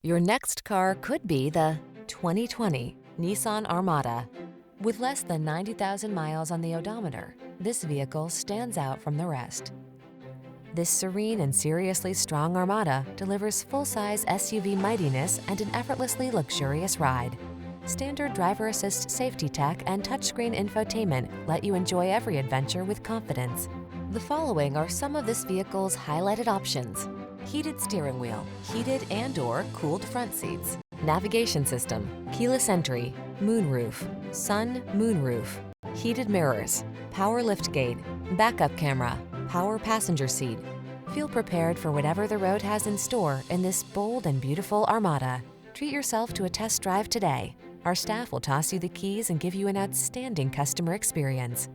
Your next car could be the 2020 Nissan Armada. With less than 90,000 miles on the odometer, this vehicle stands out from the rest. This serene and seriously strong Armada delivers full-size SUV mightiness and an effortlessly luxurious ride. Standard driver assist safety tech and touchscreen infotainment let you enjoy every adventure with confidence. The following are some of this vehicle's highlighted options: heated steering wheel, heated and/or cooled front seats, navigation system, keyless entry, moonroof, sun moonroof, heated mirrors, power liftgate, backup camera, power passenger seat. Feel prepared for whatever the road has in store in this bold and beautiful Armada. Treat yourself to a test drive today. Our staff will toss you the keys and give you an outstanding customer experience.